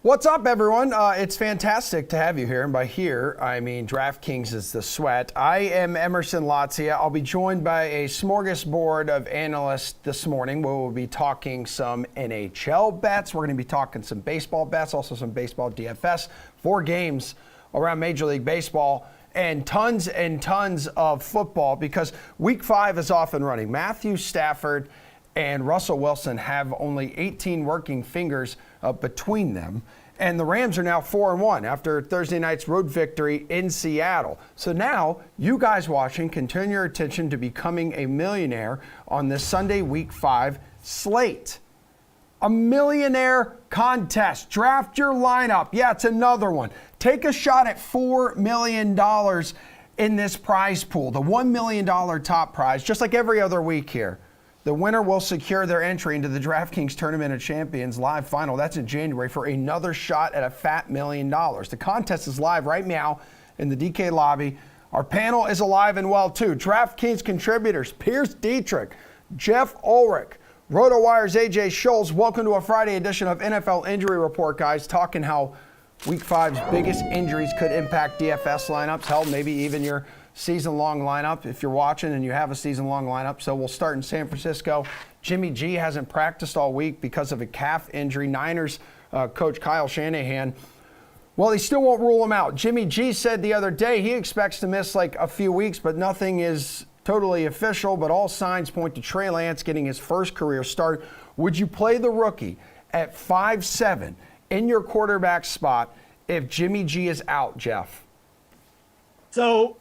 What's up, everyone? It's fantastic to have you here. And by here, I mean DraftKings is the sweat. I am Emerson Lotzia. I'll be joined by a smorgasbord of analysts this morning where we'll be talking some NHL bets. We're going to be talking some baseball bets, also some baseball DFS, 4 games around Major League Baseball, and tons of football because Week 5 is off and running. Matthew Stafford and Russell Wilson have only 18 working fingers between them. And the Rams are now 4-1 after Thursday night's road victory in Seattle. So now, you guys watching can turn your attention to becoming a millionaire on this Sunday Week 5 slate. A millionaire contest. Draft your lineup. Yeah, it's another one. Take a shot at $4 million in this prize pool, the $1 million top prize, just like every other week here. The winner will secure their entry into the DraftKings Tournament of Champions live final. That's in January for another shot at a fat $1 million. The contest is live right now in the DK lobby. Our panel is alive and well, too. DraftKings contributors, Pierce Dietrich, Jeff Ulrich, RotoWire's AJ Schultz. Welcome to a Friday edition of NFL Injury Report, guys, talking how Week 5's biggest injuries could impact DFS lineups. Hell, maybe even your season-long lineup if you're watching and you have a season-long lineup. So we'll start in San Francisco. Jimmy G hasn't practiced all week because of a calf injury. Niners coach Kyle Shanahan, well, he still won't rule him out. Jimmy G said the other day he expects to miss like a few weeks, but nothing is totally official. But all signs point to Trey Lance getting his first career start. Would you play the rookie at 5'7" in your quarterback spot if Jimmy G is out, Jeff? So,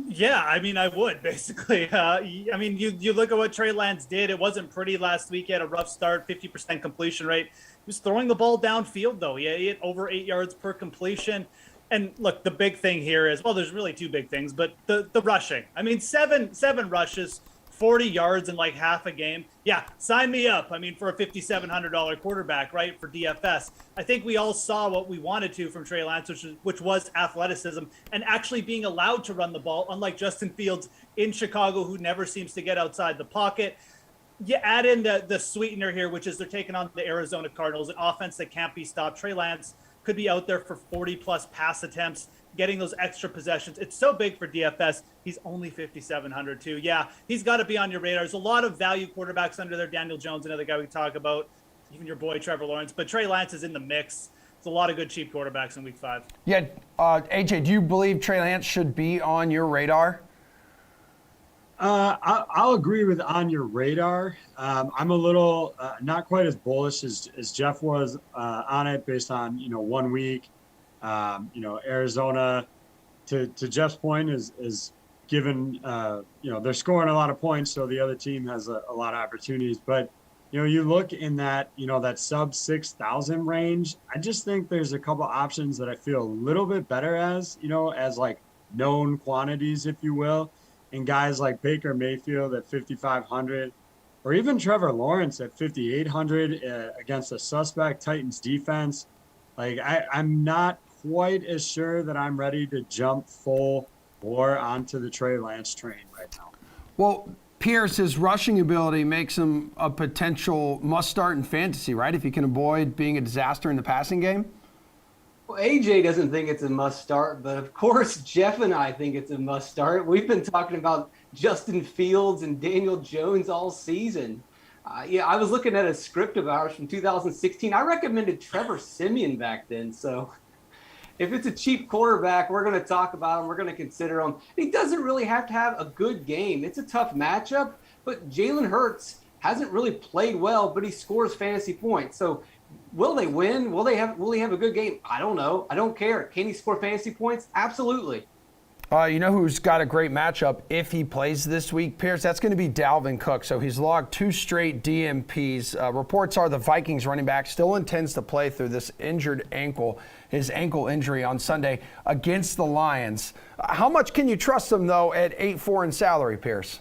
yeah, I mean, I would, basically. I mean, you look at what Trey Lance did. It wasn't pretty last week. He had a rough start, 50% completion rate. He was throwing the ball downfield, though. He hit over 8 yards per completion. And look, the big thing here is, well, there's really 2 big things, but the rushing. I mean, seven rushes, 40 yards in like half a game. Yeah, sign me up. I mean, for a $5,700 quarterback, right, for DFS. I think we all saw what we wanted to from Trey Lance, which was athleticism and actually being allowed to run the ball, unlike Justin Fields in Chicago, who never seems to get outside the pocket. You add in the sweetener here, which is they're taking on the Arizona Cardinals, an offense that can't be stopped. Trey Lance could be out there for 40-plus pass attempts, getting those extra possessions. It's so big for DFS. He's only 5,700 too. Yeah, he's got to be on your radar. There's a lot of value quarterbacks under there. Daniel Jones, another guy we talk about, even your boy Trevor Lawrence. But Trey Lance is in the mix. There's a lot of good cheap quarterbacks in Week 5. Yeah, AJ, do you believe Trey Lance should be on your radar? I'll agree with on your radar. I'm a little not quite as bullish as Jeff was on it based on 1 week. Arizona, to Jeff's point, is given, they're scoring a lot of points, so the other team has a lot of opportunities. But, you look in that, that sub 6,000 range, I just think there's a couple options that I feel a little bit better as like known quantities, if you will. And guys like Baker Mayfield at 5,500, or even Trevor Lawrence at 5,800 against a suspect Titans defense. Like, I'm not quite as sure that I'm ready to jump full bore onto the Trey Lance train right now. Well, Pierce's rushing ability makes him a potential must-start in fantasy, right? If he can avoid being a disaster in the passing game. Well, AJ doesn't think it's a must-start, but of course Jeff and I think it's a must-start. We've been talking about Justin Fields and Daniel Jones all season. I was looking at a script of ours from 2016. I recommended Trevor Siemian back then. So if it's a cheap quarterback, we're going to talk about him. We're going to consider him. He doesn't really have to have a good game. It's a tough matchup, but Jalen Hurts hasn't really played well, but he scores fantasy points. So will they win? Will he have a good game? I don't know. I don't care. Can he score fantasy points? Absolutely. You know who's got a great matchup if he plays this week, Pierce? That's going to be Dalvin Cook. So he's logged 2 straight DMPs. Reports are the Vikings running back still intends to play through this injured ankle, his ankle injury on Sunday against the Lions. How much can you trust him, though, at 8.4 in salary, Pierce?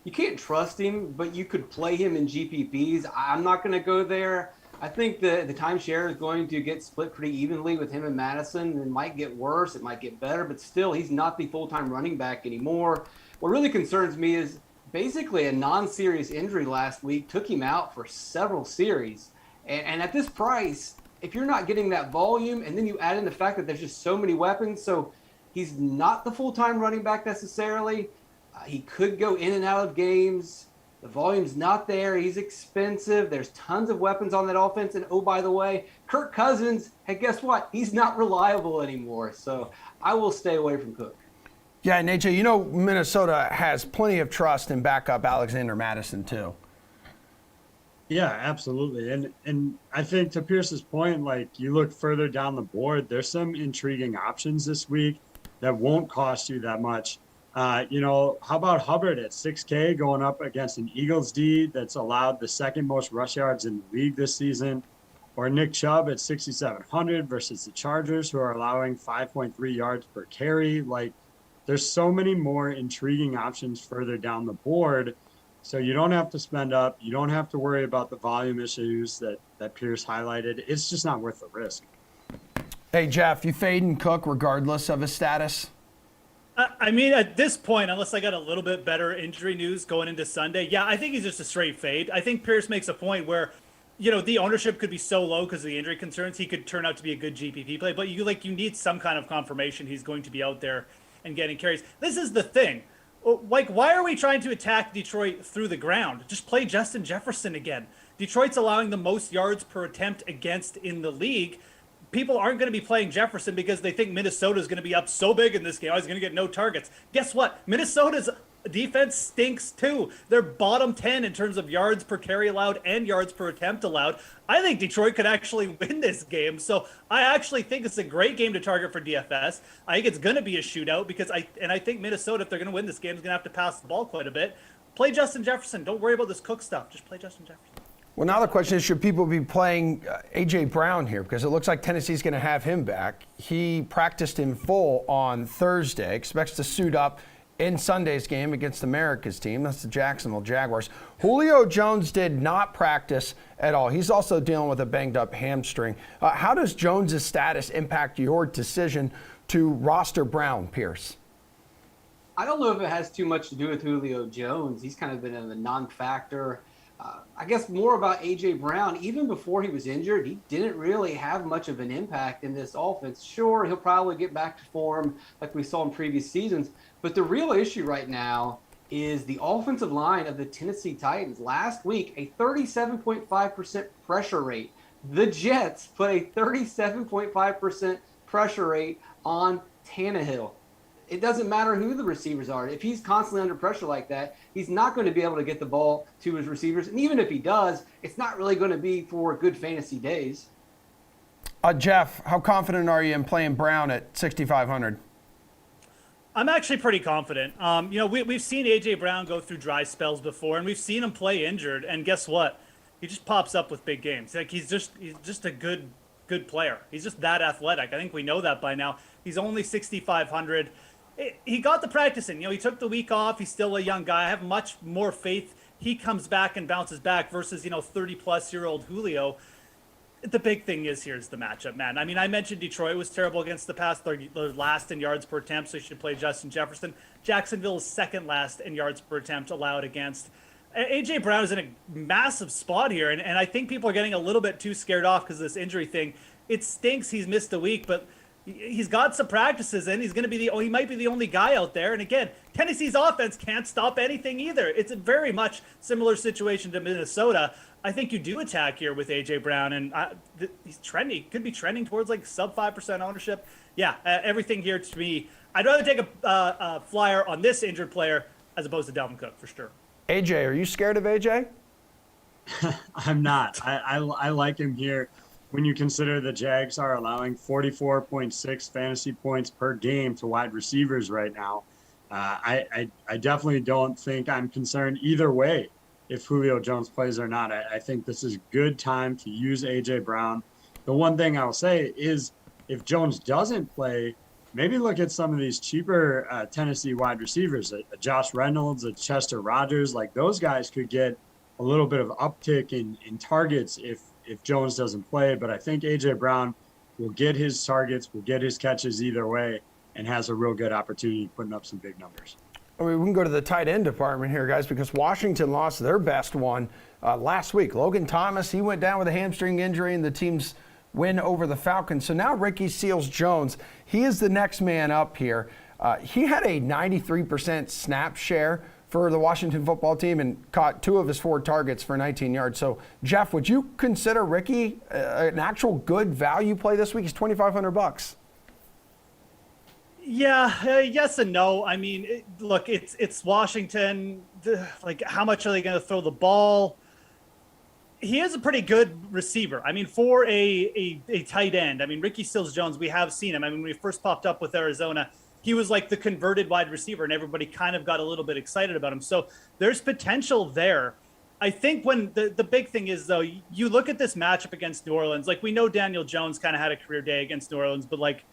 You can't trust him, but you could play him in GPPs. I'm not going to go there. I think the timeshare is going to get split pretty evenly with him and Madison. It might get worse, it might get better, but still, he's not the full-time running back anymore. What really concerns me is basically a non-serious injury last week took him out for several series. And at this price, if you're not getting that volume, and then you add in the fact that there's just so many weapons, so he's not the full-time running back necessarily. He could go in and out of games. The volume's not there. He's expensive. There's tons of weapons on that offense. And oh, by the way, Kirk Cousins, hey, guess what? He's not reliable anymore. So I will stay away from Cook. Yeah, and AJ, you know Minnesota has plenty of trust in backup Alexander Mattison too. Yeah, absolutely. And I think to Pierce's point, like you look further down the board, there's some intriguing options this week that won't cost you that much. How about Hubbard at 6K going up against an Eagles D that's allowed the second most rush yards in the league this season? Or Nick Chubb at 6,700 versus the Chargers, who are allowing 5.3 yards per carry. Like, there's so many more intriguing options further down the board. So you don't have to spend up. You don't have to worry about the volume issues that Pierce highlighted. It's just not worth the risk. Hey, Jeff, you fading Cook regardless of his status? I mean, at this point, unless I got a little bit better injury news going into Sunday, yeah, I think he's just a straight fade. I think Pierce makes a point where, the ownership could be so low because of the injury concerns, he could turn out to be a good GPP play. But you need some kind of confirmation he's going to be out there and getting carries. This is the thing. Like, why are we trying to attack Detroit through the ground? Just play Justin Jefferson again. Detroit's allowing the most yards per attempt against in the league. People aren't going to be playing Jefferson because they think Minnesota is going to be up so big in this game. He's going to get no targets. Guess what? Minnesota's defense stinks too. They're bottom 10 in terms of yards per carry allowed and yards per attempt allowed. I think Detroit could actually win this game. So I actually think it's a great game to target for DFS. I think it's going to be a shootout because I think Minnesota, if they're going to win this game, is going to have to pass the ball quite a bit. Play Justin Jefferson. Don't worry about this Cook stuff. Just play Justin Jefferson. Well, now the question is, should people be playing A.J. Brown here? Because it looks like Tennessee's going to have him back. He practiced in full on Thursday, expects to suit up in Sunday's game against America's team. That's the Jacksonville Jaguars. Julio Jones did not practice at all. He's also dealing with a banged-up hamstring. How does Jones' status impact your decision to roster Brown, Pierce? I don't know if it has too much to do with Julio Jones. He's kind of been a non-factor. I guess more about A.J. Brown. Even before he was injured, he didn't really have much of an impact in this offense. Sure, he'll probably get back to form like we saw in previous seasons. But the real issue right now is the offensive line of the Tennessee Titans. Last week, a 37.5% pressure rate. The Jets put a 37.5% pressure rate on Tannehill. It doesn't matter who the receivers are. If he's constantly under pressure like that, he's not going to be able to get the ball to his receivers. And even if he does, it's not really going to be for good fantasy days. Jeff, how confident are you in playing Brown at 6,500? I'm actually pretty confident. We've seen A.J. Brown go through dry spells before, and we've seen him play injured. And guess what? He just pops up with big games. Like he's just a good player. He's just that athletic. I think we know that by now. He's only 6,500. He got the practice in. He took the week off. He's still a young guy. I have much more faith he comes back and bounces back versus 30-plus-year-old Julio. The big thing is the matchup, man. I mean, I mentioned Detroit was terrible against the pass. They're last in yards per attempt, so you should play Justin Jefferson. Jacksonville is second last in yards per attempt allowed against. A.J. Brown is in a massive spot here, and I think people are getting a little bit too scared off because of this injury thing. It stinks he's missed a week, but he's got some practices in. He's going to be he might be the only guy out there. And again, Tennessee's offense can't stop anything either. It's a very much similar situation to Minnesota. I think you do attack here with A.J. Brown, and he's trending. He could be trending towards like sub 5% ownership. Yeah, everything here to me. I'd rather take a flyer on this injured player as opposed to Dalvin Cook for sure. AJ, are you scared of AJ? I'm not. I like him here. When you consider the Jags are allowing 44.6 fantasy points per game to wide receivers right now, I definitely don't think I'm concerned either way if Julio Jones plays or not. I think this is a good time to use A.J. Brown. The one thing I'll say is if Jones doesn't play, maybe look at some of these cheaper Tennessee wide receivers, a Josh Reynolds, a Chester Rogers. Like those guys could get a little bit of uptick in targets if Jones doesn't play. But I think A.J. Brown will get his targets, will get his catches either way, and has a real good opportunity putting up some big numbers. I mean, we can go to the tight end department here, guys, because Washington lost their best one last week. Logan Thomas, he went down with a hamstring injury, and the team's win over the Falcons. So now Ricky Seals-Jones, he is the next man up here. He had a 93% snap share for the Washington football team and caught 2 of his 4 targets for 19 yards. So, Jeff, would you consider Ricky an actual good value play this week? He's $2,500. Yeah, yes and no. I mean, look, it's Washington. Like, how much are they going to throw the ball? He is a pretty good receiver. I mean, for a tight end. I mean, Ricky Seals-Jones, we have seen him. I mean, when he first popped up with Arizona, he was like the converted wide receiver, and everybody kind of got a little bit excited about him. So there's potential there. I think when the big thing is, though, you look at this matchup against New Orleans, like, we know Daniel Jones kind of had a career day against New Orleans, but like,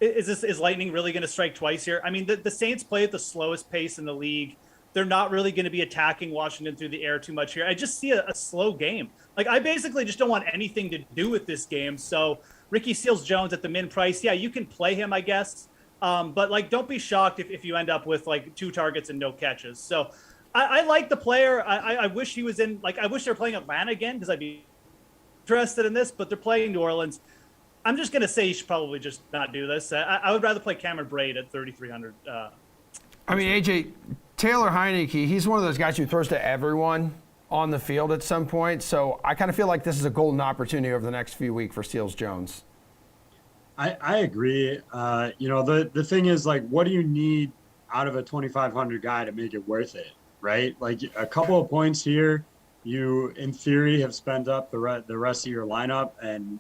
is Lightning really going to strike twice here? I mean, the Saints play at the slowest pace in the league. They're not really going to be attacking Washington through the air too much here. I just see a slow game. Like, I basically just don't want anything to do with this game. So Ricky Seals-Jones at the min price, yeah, you can play him, I guess. But like, don't be shocked if you end up with like 2 targets and no catches. So I like the player. I wish he was in, like, I wish they were playing Atlanta again, because I'd be interested in this, but they're playing New Orleans. I'm just going to say you should probably just not do this. I would rather play Cameron Braid at 3,300. I mean, AJ, Taylor Heineke, he's one of those guys who throws to everyone on the field at some point. So I kind of feel like this is a golden opportunity over the next few weeks for Seals-Jones. I agree. The thing is, like, what do you need out of a 2,500 guy to make it worth it, right? Like, a couple of points here, you in theory have spent up the rest of your lineup, and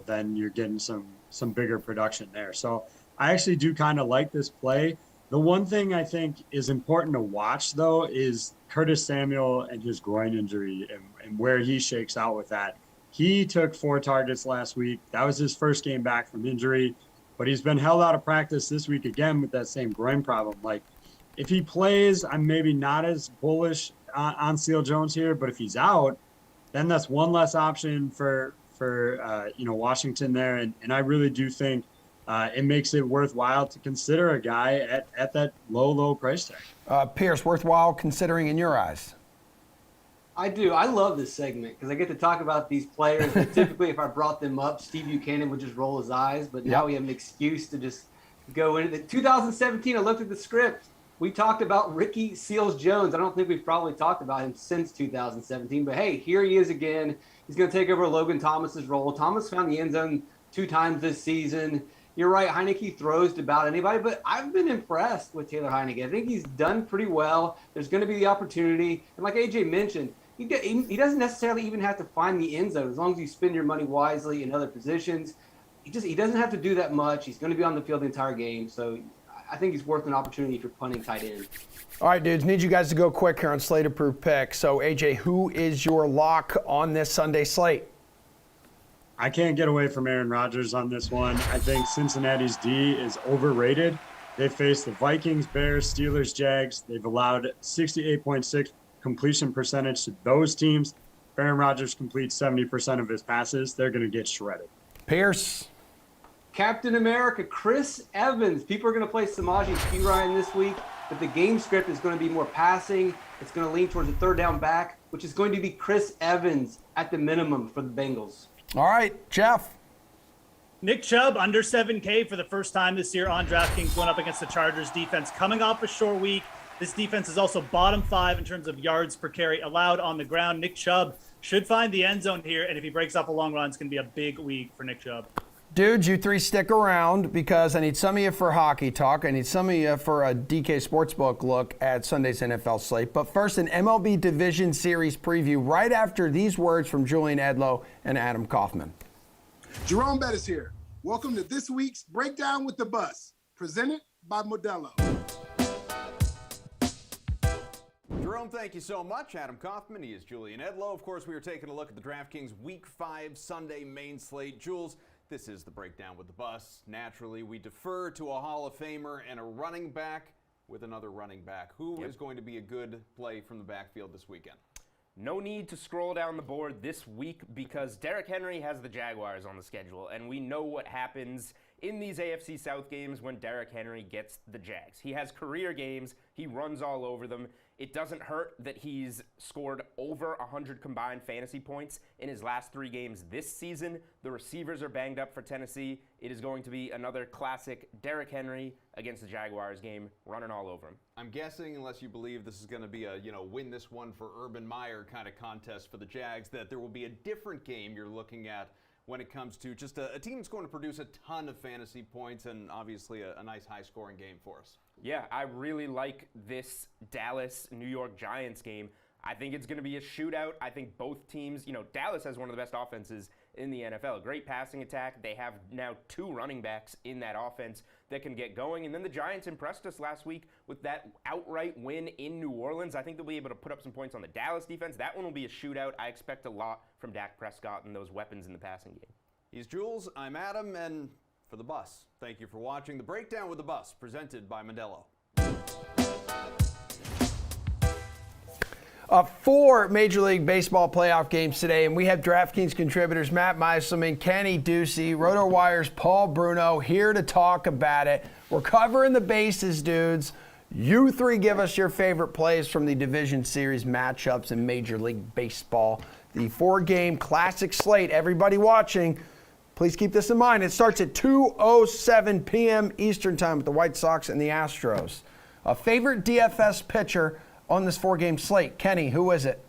then you're getting some bigger production there. So I actually do kind of like this play. The one thing I think is important to watch, though, is Curtis Samuel and his groin injury and where he shakes out with that. He took 4 targets last week. That was his first game back from injury, but he's been held out of practice this week again with that same groin problem. Like, if he plays, I'm maybe not as bullish on Seals-Jones here, but if he's out, then that's one less option for Washington there. And I really do think it makes it worthwhile to consider a guy at that low price tag. Pierce, worthwhile considering in your eyes? I do. I love this segment because I get to talk about these players that typically, if I brought them up, Steve Buchanan would just roll his eyes. But now we have an excuse to just go into it. 2017, I looked at the script. We talked about Ricky Seals-Jones. I don't think we've probably talked about him since 2017. But, hey, here he is again. He's going to take over Logan Thomas's role. Thomas found the end zone 2 times this season. You're right, Heineke throws to about anybody, but I've been impressed with Taylor Heineke. I think he's done pretty well. There's going to be the opportunity. And like AJ mentioned, he doesn't necessarily even have to find the end zone as long as you spend your money wisely in other positions. He doesn't have to do that much. He's going to be on the field the entire game. So I think he's worth an opportunity if you're punting tight end. All right, dudes, need you guys to go quick here on Slate Approved Pick. So, AJ, who is your lock on this Sunday slate? I can't get away from Aaron Rodgers on this one. I think Cincinnati's D is overrated. They faced the Vikings, Bears, Steelers, Jags. They've allowed 68.6 completion percentage to those teams. If Aaron Rodgers completes 70% of his passes, they're going to get shredded. Pierce. Captain America, Chris Evans. People are going to play Samaje Perine this week, but the game script is going to be more passing. It's going to lean towards a third down back, which is going to be Chris Evans at the minimum for the Bengals. All right, Jeff. Nick Chubb under 7K for the first time this year on DraftKings, going up against the Chargers defense. Coming off a short week, this defense is also bottom 5 in terms of yards per carry allowed on the ground. Nick Chubb should find the end zone here, and if he breaks off a long run, it's going to be a big week for Nick Chubb. Dudes, you 3 stick around because I need some of you for hockey talk. I need some of you for a DK Sportsbook look at Sunday's NFL slate. But first, an MLB Division Series preview right after these words from Julian Edlow and Adam Kaufman. Jerome Bettis here. Welcome to this week's Breakdown with the Bus, presented by Modelo. Jerome, thank you so much. Adam Kaufman, he is Julian Edlow. Of course, we are taking a look at the DraftKings Week 5 Sunday main slate. Jules, this is the Breakdown with the Bus. Naturally, we defer to a Hall of Famer and a running back with another running back. Who is going to be a good play from the backfield this weekend? No need to scroll down the board this week because Derrick Henry has the Jaguars on the schedule, and we know what happens in these AFC South games when Derrick Henry gets the Jags. He has career games. He runs all over them. It doesn't hurt that he's scored over 100 combined fantasy points in his last 3 games this season. The receivers are banged up for Tennessee. It is going to be another classic Derrick Henry against the Jaguars game, running all over him. I'm guessing, unless you believe this is going to be a, win this one for Urban Meyer kind of contest for the Jags, that there will be a different game you're looking at when it comes to just a team that's going to produce a ton of fantasy points and obviously a nice high-scoring game for us. Yeah, I really like this Dallas-New York Giants game. I think it's going to be a shootout. I think both teams, Dallas has one of the best offenses in the NFL. Great passing attack. They have now 2 running backs in that offense that can get going. And then the Giants impressed us last week with that outright win in New Orleans. I think they'll be able to put up some points on the Dallas defense. That one will be a shootout. I expect a lot from Dak Prescott and those weapons in the passing game. He's Jules, I'm Adam, and for the Bus, thank you for watching The Breakdown with the Bus, presented by Modelo. 4 Major League Baseball playoff games today, and we have DraftKings contributors Matt Meiselman, Kenny Ducey, RotoWire's Paul Bruno here to talk about it. We're covering the bases, dudes. You 3 give us your favorite plays from the Division Series matchups in Major League Baseball. The 4-game classic slate. Everybody watching, please keep this in mind. It starts at 2:07 p.m. Eastern Time with the White Sox and the Astros. A favorite DFS pitcher on this 4-game slate. Kenny, who is it?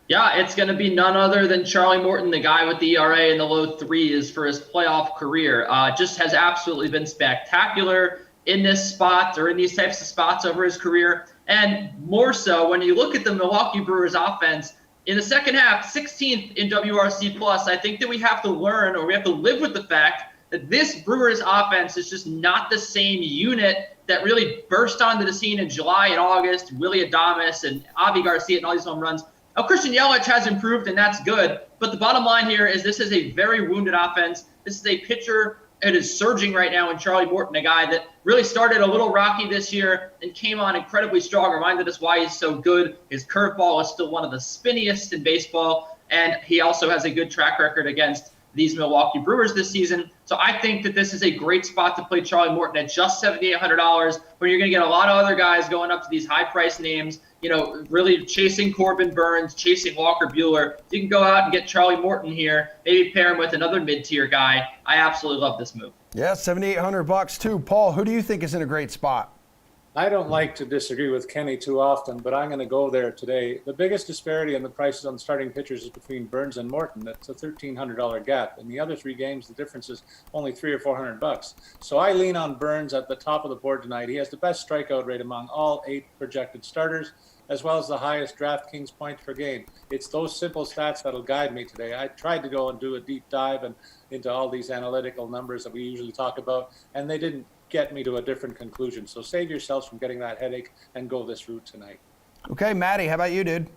Yeah, it's going to be none other than Charlie Morton, the guy with the ERA in the low 3s for his playoff career. Just has absolutely been spectacular in this spot or in these types of spots over his career. And more so, when you look at the Milwaukee Brewers offense, in the second half, 16th in WRC+, I think that we have to learn, or we have to live with the fact that this Brewers offense is just not the same unit that really burst onto the scene in July and August. Willie Adames and Avi Garcia and all these home runs. Now, Christian Yelich has improved, and that's good. But the bottom line here is this is a very wounded offense. This is a pitcher that is surging right now in Charlie Morton, a guy that really started a little rocky this year and came on incredibly strong, reminded us why he's so good. His curveball is still one of the spinniest in baseball, and he also has a good track record against these Milwaukee Brewers this season. So I think that this is a great spot to play Charlie Morton at just $7,800, where you're going to get a lot of other guys going up to these high-priced names, really chasing Corbin Burns, chasing Walker Buehler. You can go out and get Charlie Morton here, maybe pair him with another mid-tier guy. I absolutely love this move. Yeah, $7,800 too. Paul, who do you think is in a great spot? I don't like to disagree with Kenny too often, but I'm going to go there today. The biggest disparity in the prices on starting pitchers is between Burns and Morton. That's a $1,300 gap. In the other 3 games, the difference is only $300 or $400. So I lean on Burns at the top of the board tonight. He has the best strikeout rate among all 8 projected starters, as well as the highest DraftKings points per game. It's those simple stats that'll guide me today. I tried to go and do a deep dive into all these analytical numbers that we usually talk about, and they didn't get me to a different conclusion. So save yourselves from getting that headache and go this route tonight. Okay, Matty, how about you, dude?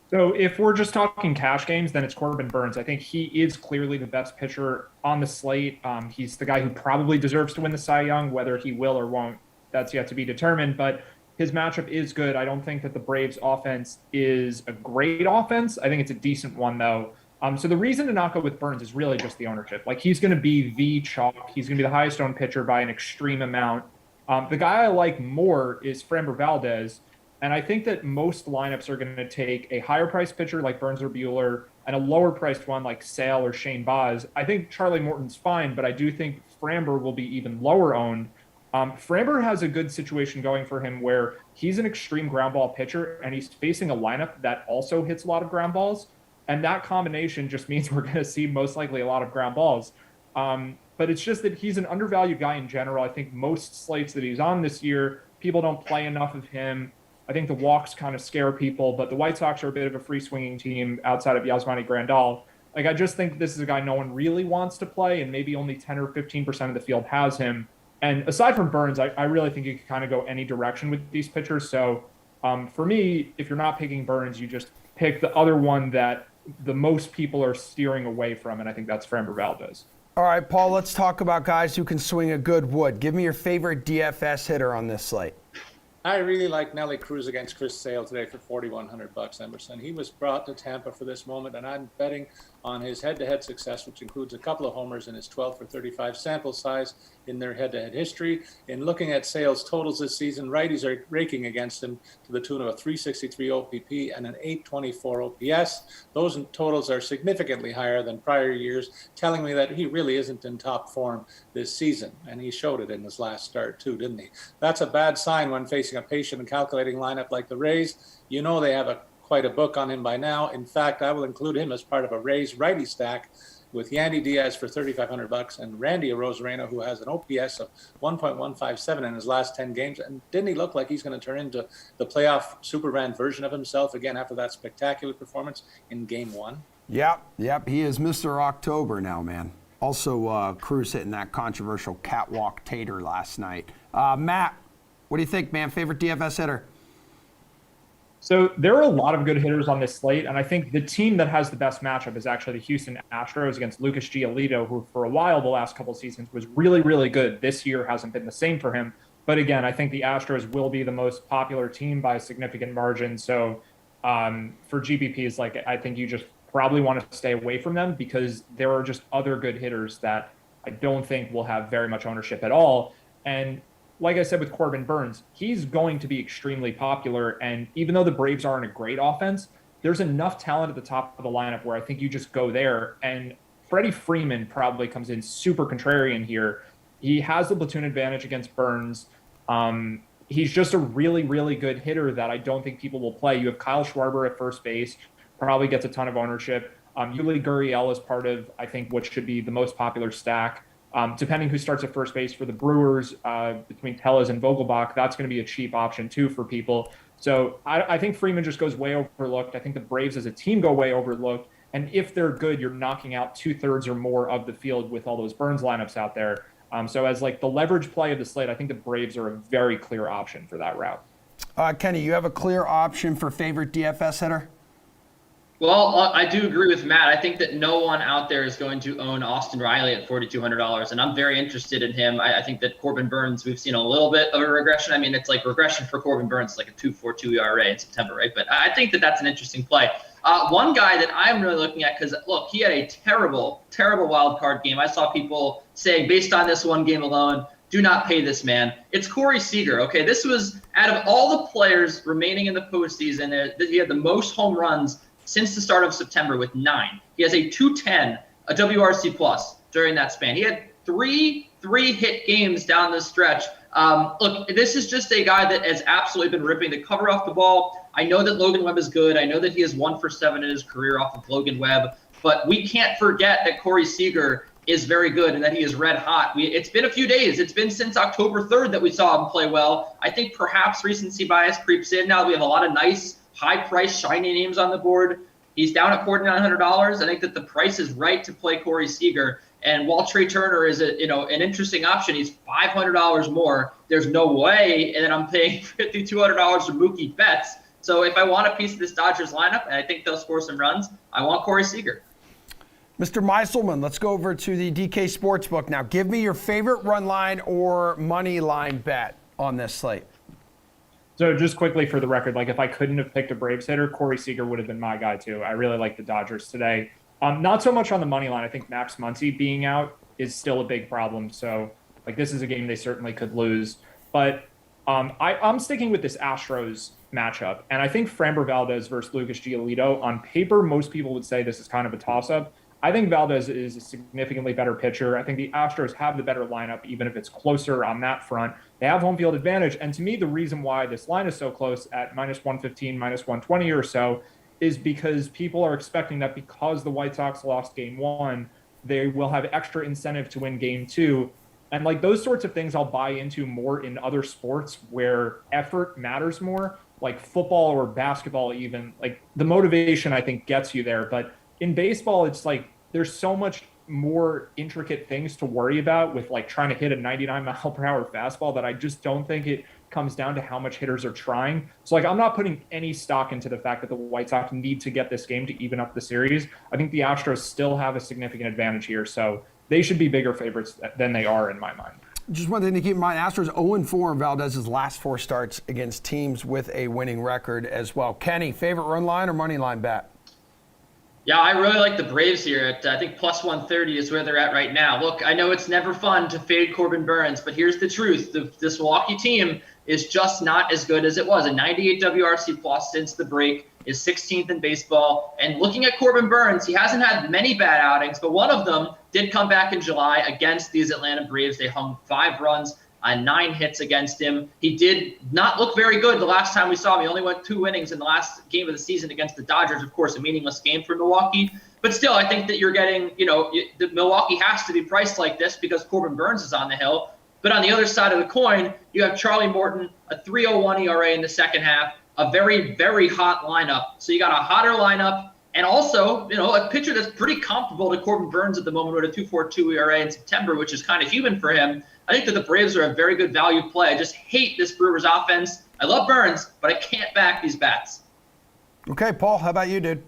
So if we're just talking cash games, then it's Corbin Burns. I think he is clearly the best pitcher on the slate. He's the guy who probably deserves to win the Cy Young. Whether he will or won't, that's yet to be determined. But his matchup is good. I don't think that the Braves offense is a great offense. I think it's a decent one, though. So the reason to not go with Burns is really just the ownership. Like, he's going to be the chalk. He's going to be the highest owned pitcher by an extreme amount. The guy I like more is Framber Valdez. And I think that most lineups are going to take a higher priced pitcher like Burns or Buehler and a lower priced one like Sale or Shane Baz. I think Charlie Morton's fine, but I do think Framber will be even lower owned. Framber has a good situation going for him where he's an extreme ground ball pitcher and he's facing a lineup that also hits a lot of ground balls. And that combination just means we're going to see most likely a lot of ground balls. But it's just that he's an undervalued guy in general. I think most slates that he's on this year, people don't play enough of him. I think the walks kind of scare people, but the White Sox are a bit of a free swinging team outside of Yasmani Grandal. Like, I just think this is a guy no one really wants to play, and maybe only 10 or 15% of the field has him. And aside from Burns, I really think you can kind of go any direction with these pitchers. So for me, if you're not picking Burns, you just pick the other one that the most people are steering away from, and I think that's Framber Valdez. All right, Paul, let's talk about guys who can swing a good wood. Give me your favorite DFS hitter on this slate. I really like Nelly Cruz against Chris Sale today for $4,100, Emerson. He was brought to Tampa for this moment, and I'm betting on his head-to-head success, which includes a couple of homers in his 12 for 35 sample size in their head-to-head history. In looking at sales totals this season, righties are raking against him to the tune of a 363 OPP and an 824 OPS. Those totals are significantly higher than prior years, telling me that he really isn't in top form this season. And he showed it in his last start too, didn't he? That's a bad sign when facing a patient and calculating lineup like the Rays. You know they have quite a book on him by now. In fact, I will include him as part of a Rays righty stack with Yandy Diaz for $3,500 and Randy Arozarena, who has an OPS of 1.157 in his last 10 games. And didn't he look like he's going to turn into the playoff Superman version of himself again after that spectacular performance in Game 1? Yep. He is Mr. October now, man. Also, Cruz hitting that controversial catwalk tater last night. Matt, what do you think, man? Favorite DFS hitter? So there are a lot of good hitters on this slate, and I think the team that has the best matchup is actually the Houston Astros against Lucas Giolito, who for a while the last couple of seasons was really, really good. This year hasn't been the same for him. But again, I think the Astros will be the most popular team by a significant margin. So for GPPs, like, I think you just probably want to stay away from them because there are just other good hitters that I don't think will have very much ownership at all. And like I said with Corbin Burnes, he's going to be extremely popular. And even though the Braves aren't a great offense, there's enough talent at the top of the lineup where I think you just go there. And Freddie Freeman probably comes in super contrarian here. He has the platoon advantage against Burnes. He's just a really, really good hitter that I don't think people will play. You have Kyle Schwarber at first base, probably gets a ton of ownership. Yuli Gurriel is part of, I think, what should be the most popular stack. Depending who starts at first base for the Brewers, between Tellez and Vogelbach, that's going to be a cheap option too for people. So I think Freeman just goes way overlooked. I think the Braves as a team go way overlooked. And if they're good, you're knocking out 2/3 or more of the field with all those Burnes lineups out there. So as like the leverage play of the slate, I think the Braves are a very clear option for that route. Kenny, you have a clear option for favorite DFS hitter? Well, I do agree with Matt. I think that no one out there is going to own Austin Riley at $4,200, and I'm very interested in him. I think that Corbin Burnes, we've seen a little bit of a regression. I mean, it's like regression for Corbin Burnes, like a 2.42 ERA in September, right? But I think that that's an interesting play. One guy that I'm really looking at, because look, he had a terrible, terrible wild card game. I saw people saying, based on this one game alone, do not pay this man. It's Corey Seager. Okay, this was out of all the players remaining in the postseason, he had the most home runs since the start of September with 9. He has a 210, a WRC plus during that span. He had three hit games down the stretch. Look, this is just a guy that has absolutely been ripping the cover off the ball. I know that Logan Webb is good. I know that he is 1 for 7 in his career off of Logan Webb, but we can't forget that Corey Seager is very good and that he is red hot. It's been a few days. It's been since October 3rd that we saw him play well. I think perhaps recency bias creeps in now that we have a lot of nice, high-priced, shiny names on the board. He's down at $4,900. I think that the price is right to play Corey Seager. And while Trey Turner is an interesting option, he's $500 more. There's no way, and then I'm paying $5,200 for Mookie Betts. So if I want a piece of this Dodgers lineup, and I think they'll score some runs, I want Corey Seager. Mr. Meiselman, let's go over to the DK Sportsbook now. Give me your favorite run line or money line bet on this slate. So just quickly for the record, like if I couldn't have picked a Braves hitter, Corey Seager would have been my guy too. I really like the Dodgers today. Not so much on the money line. I think Max Muncy being out is still a big problem. So like this is a game they certainly could lose. But I'm sticking with this Astros matchup. And I think Framber Valdez versus Lucas Giolito, on paper, most people would say this is kind of a toss-up. I think Valdez is a significantly better pitcher. I think the Astros have the better lineup, even if it's closer on that front. They have home field advantage. And to me, the reason why this line is so close at -115, -120 or so is because people are expecting that because the White Sox lost game 1, they will have extra incentive to win game 2. And like those sorts of things I'll buy into more in other sports where effort matters more, like football or basketball even. Like the motivation, I think, gets you there. But in baseball, it's like there's so much more intricate things to worry about with like trying to hit a 99-mile-per-hour fastball that I just don't think it comes down to how much hitters are trying. So like I'm not putting any stock into the fact that the White Sox need to get this game to even up the series. I think the Astros still have a significant advantage here, so they should be bigger favorites than they are in my mind. Just one thing to keep in mind, Astros 0-4 in Valdez's last 4 starts against teams with a winning record as well. Kenny, favorite run line or money line bet? Yeah, I really like the Braves here at, I think, plus 130 is where they're at right now. Look, I know it's never fun to fade Corbin Burns, but here's the truth. This Milwaukee team is just not as good as it was. A 98 WRC plus since the break, is 16th in baseball. And looking at Corbin Burns, he hasn't had many bad outings, but one of them did come back in July against these Atlanta Braves. They hung 5 runs on 9 hits against him. He did not look very good the last time we saw him. He only went 2 innings in the last game of the season against the Dodgers. Of course, a meaningless game for Milwaukee. But still, I think that you're getting, the Milwaukee has to be priced like this because Corbin Burns is on the hill. But on the other side of the coin, you have Charlie Morton, a 3.01 ERA in the second half, a very, very hot lineup. So you got a hotter lineup. And also, a pitcher that's pretty comparable to Corbin Burns at the moment with a 2.42 ERA in September, which is kind of human for him. I think that the Braves are a very good value play. I just hate this Brewers offense. I love Burns, but I can't back these bats. Okay, Paul, how about you, dude?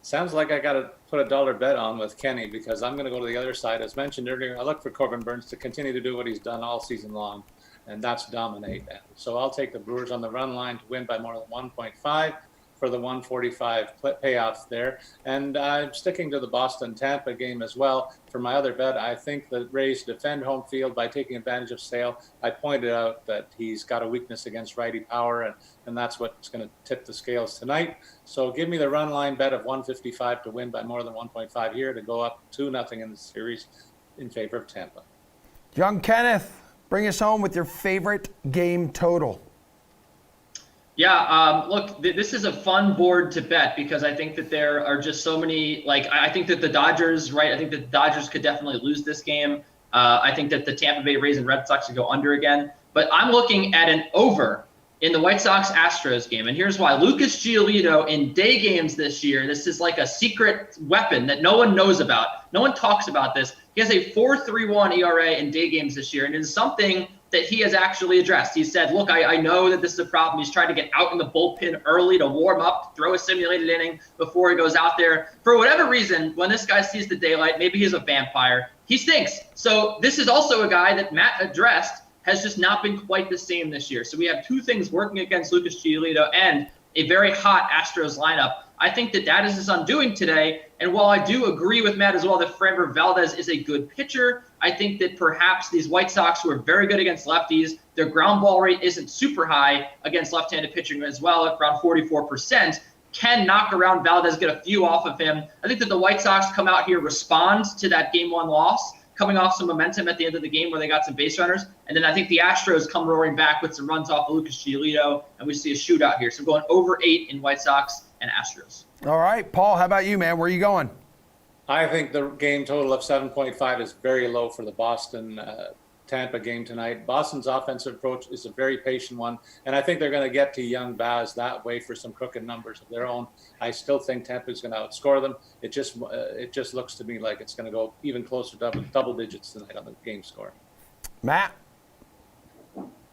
Sounds like I got to put a dollar bet on with Kenny because I'm going to go to the other side. As mentioned earlier, I look for Corbin Burns to continue to do what he's done all season long, and that's dominate. So I'll take the Brewers on the run line to win by more than 1.5 for the 145 payoffs there. And I'm sticking to the Boston-Tampa game as well. For my other bet, I think the Rays defend home field by taking advantage of Sale. I pointed out that he's got a weakness against righty power, and that's what's going to tip the scales tonight. So give me the run line bet of 155 to win by more than 1.5 here to go up 2-0 in the series in favor of Tampa. Young Kenneth, bring us home with your favorite game total. Yeah, look, this is a fun board to bet because I think that there are just so many, I think that the Dodgers, right? I think that the Dodgers could definitely lose this game. I think that the Tampa Bay Rays and Red Sox could go under again. But I'm looking at an over in the White Sox-Astros game. And here's why. Lucas Giolito in day games this year, this is like a secret weapon that no one knows about. No one talks about this. He has a 4.31 ERA in day games this year, and it is something that he has actually addressed. He said, look, I know that this is a problem. He's trying to get out in the bullpen early to warm up, throw a simulated inning before he goes out there. For whatever reason, when this guy sees the daylight, maybe he's a vampire, he stinks. So this is also a guy that Matt addressed has just not been quite the same this year. So we have 2 things working against Lucas Giolito and a very hot Astros lineup. I think that is his undoing today. And while I do agree with Matt as well that Framber Valdez is a good pitcher, I think that perhaps these White Sox, who are very good against lefties, their ground ball rate isn't super high against left-handed pitching as well, at around 44%, can knock around Valdez, get a few off of him. I think that the White Sox come out here, respond to that Game 1 loss, coming off some momentum at the end of the game where they got some base runners. And then I think the Astros come roaring back with some runs off of Lucas Giolito, and we see a shootout here. So going over 8 in White Sox and Astros. All right, Paul, how about you, man? Where are you going? I think the game total of 7.5 is very low for the Boston-Tampa game tonight. Boston's offensive approach is a very patient one, and I think they're going to get to young Baz that way for some crooked numbers of their own. I still think Tampa's going to outscore them. It just looks to me like it's going to go even closer to double digits tonight on the game score. Matt?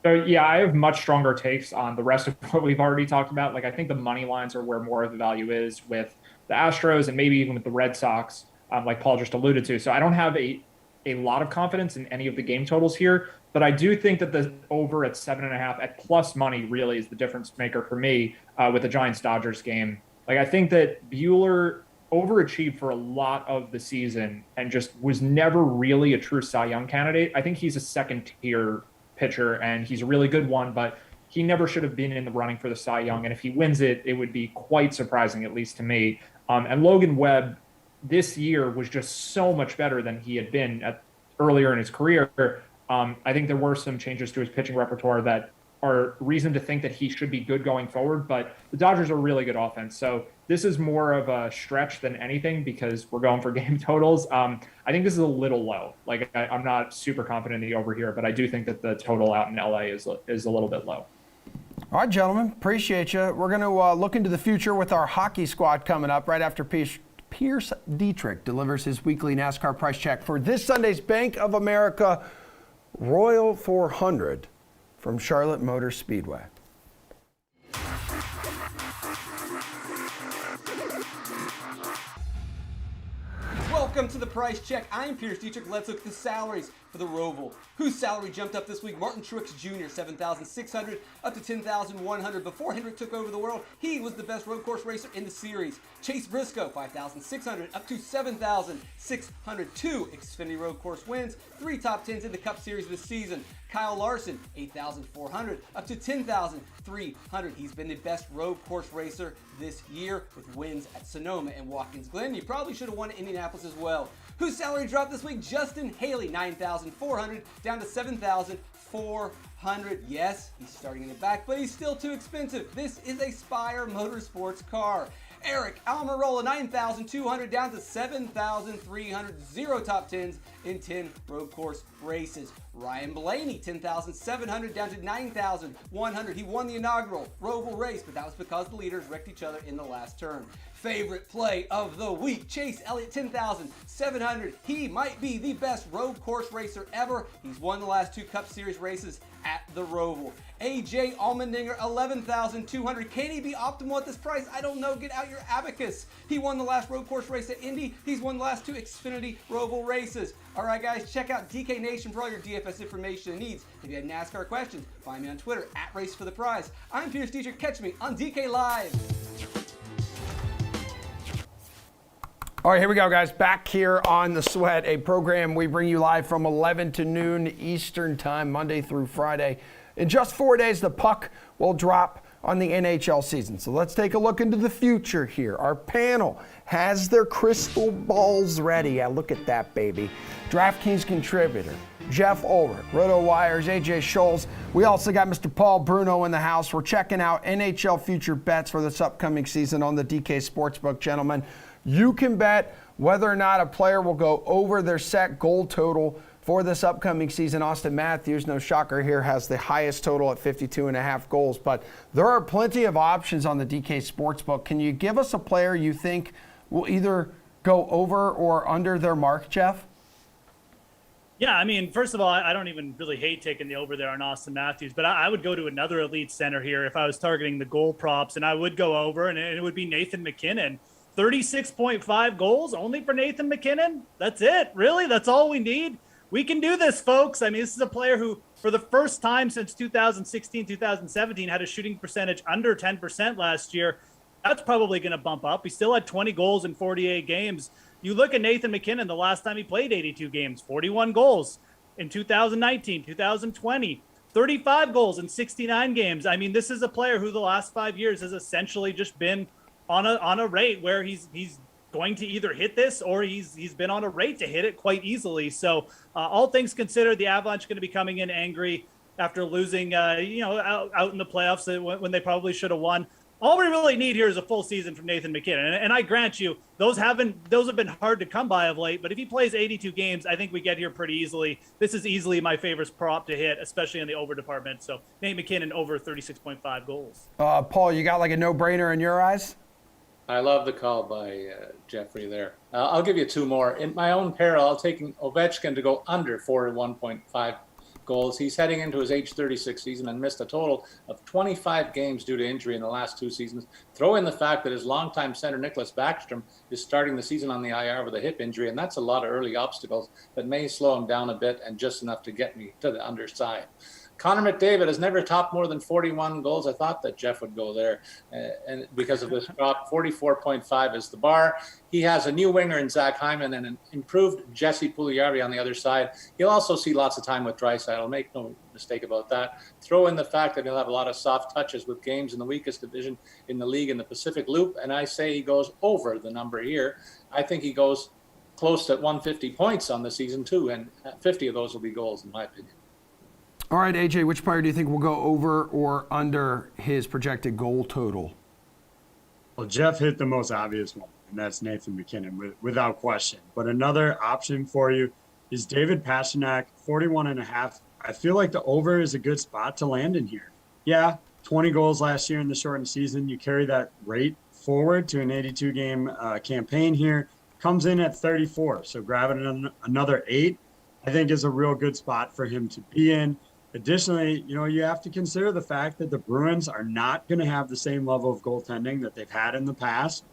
So, yeah, I have much stronger takes on the rest of what we've already talked about. I think the money lines are where more of the value is with the Astros and maybe even with the Red Sox, like Paul just alluded to. So I don't have a lot of confidence in any of the game totals here, but I do think that the over at 7.5 at plus money really is the difference maker for me with the Giants-Dodgers game. I think that Buehler overachieved for a lot of the season and just was never really a true Cy Young candidate. I think he's a second-tier pitcher, and he's a really good one, but he never should have been in the running for the Cy Young. And if he wins it, it would be quite surprising, at least to me. And Logan Webb this year was just so much better than he had been earlier in his career. I think there were some changes to his pitching repertoire that are reason to think that he should be good going forward, but the Dodgers are a really good offense. So this is more of a stretch than anything because we're going for game totals. I think this is a little low. I'm not super confident in the over here, but I do think that the total out in LA is a little bit low. All right, gentlemen, appreciate you. We're going to look into the future with our hockey squad coming up right after Pierce Dietrich delivers his weekly NASCAR price check for this Sunday's Bank of America Royal 400 from Charlotte Motor Speedway. Welcome to the Price Check. I'm Pierce Dietrich. Let's look at the salaries for the Roval. Whose salary jumped up this week? Martin Truex Jr., $7,600 up to $10,100. Before Hendrick took over the world, he was the best road course racer in the series. Chase Briscoe, $5,600 up to $7,600. 2 Xfinity road course wins, 3 top 10s in the Cup Series this season. Kyle Larson, $8,400 up to $10,300. He's been the best road course racer this year with wins at Sonoma and Watkins Glen. He probably should have won at Indianapolis as well. Whose salary dropped this week? Justin Haley, $9,400 down to $7,400. Yes, he's starting in the back, but he's still too expensive. This is a Spire Motorsports car. Eric Almirola, $9,200 down to $7,300. 0 top 10s in 10 road course races. Ryan Blaney, $10,700 down to $9,100. He won the inaugural Roval race, but that was because the leaders wrecked each other in the last turn. Favorite play of the week, Chase Elliott, $10,700. He might be the best road course racer ever. He's won the last 2 Cup Series races at the Roval. AJ Allmendinger, $11,200. Can he be optimal at this price? I don't know. Get out your abacus. He won the last road course race at Indy. He's won the last 2 Xfinity Roval races. All right, guys, check out DK Nation for all your DFS information and needs. If you have NASCAR questions, find me on Twitter at Race for the Prize. I'm Pierce Dietrich. Catch me on DK Live. All right, here we go, guys. Back here on The Sweat, a program we bring you live from 11 to noon Eastern Time, Monday through Friday. In just 4 days, the puck will drop on the NHL season. So let's take a look into the future here. Our panel has their crystal balls ready. Yeah, look at that, baby. DraftKings contributor Jeff Ulrich, RotoWire's AJ Scholes. We also got Mr. Paul Bruno in the house. We're checking out NHL future bets for this upcoming season on the DK Sportsbook, gentlemen. You can bet whether or not a player will go over their set goal total for this upcoming season. Austin Matthews, no shocker here, has the highest total at 52.5 goals. But there are plenty of options on the DK Sportsbook. Can you give us a player you think will either go over or under their mark, Jeff? Yeah, I mean, first of all, I don't even really hate taking the over there on Austin Matthews, but I would go to another elite center here if I was targeting the goal props, and I would go over, and it would be Nathan MacKinnon. 36.5 goals only for Nathan MacKinnon? That's it? Really? That's all we need? We can do this, folks. I mean, this is a player who, for the first time since 2016, 2017, had a shooting percentage under 10% last year. That's probably going to bump up. He still had 20 goals in 48 games. You look at Nathan MacKinnon, the last time he played 82 games, 41 goals in 2019, 2020, 35 goals in 69 games. I mean, this is a player who the last 5 years has essentially just been on a rate where he's going to either hit this or he's been on a rate to hit it quite easily. So all things considered, the Avalanche are going to be coming in angry after losing, out in the playoffs when they probably should have won. All we really need here is a full season from Nathan MacKinnon. And I grant you, those have been hard to come by of late. But if he plays 82 games, I think we get here pretty easily. This is easily my favorite prop to hit, especially in the over department. So Nate MacKinnon over 36.5 goals. Paul, you got like a no-brainer in your eyes? I love the call by Jeffrey there. I'll give you 2 more. In my own parallel, taking Ovechkin to go under 41.5 goals. He's heading into his age 36 season and missed a total of 25 games due to injury in the last 2 seasons. Throw in the fact that his longtime center, Nicholas Backstrom, is starting the season on the IR with a hip injury, and that's a lot of early obstacles that may slow him down a bit and just enough to get me to the underside. Connor McDavid has never topped more than 41 goals. I thought that Jeff would go there, and because of this drop, 44.5 is the bar. He has a new winger in Zach Hyman and an improved Jesse Puljujarvi on the other side. He'll also see lots of time with Draisaitl. Make no mistake about that. Throw in the fact that he'll have a lot of soft touches with games in the weakest division in the league in the Pacific Loop, and I say he goes over the number here. I think he goes close to 150 points on the season too, and 50 of those will be goals in my opinion. All right, AJ, which player do you think will go over or under his projected goal total? Well, Jeff hit the most obvious one, and that's Nathan MacKinnon, without question. But another option for you is David Pastrnak, 41.5. I feel like the over is a good spot to land in here. Yeah, 20 goals last year in the shortened season. You carry that rate forward to an 82-game campaign here. Comes in at 34, so grabbing another 8, I think is a real good spot for him to be in. Additionally, you have to consider the fact that the Bruins are not going to have the same level of goaltending that they've had in the past.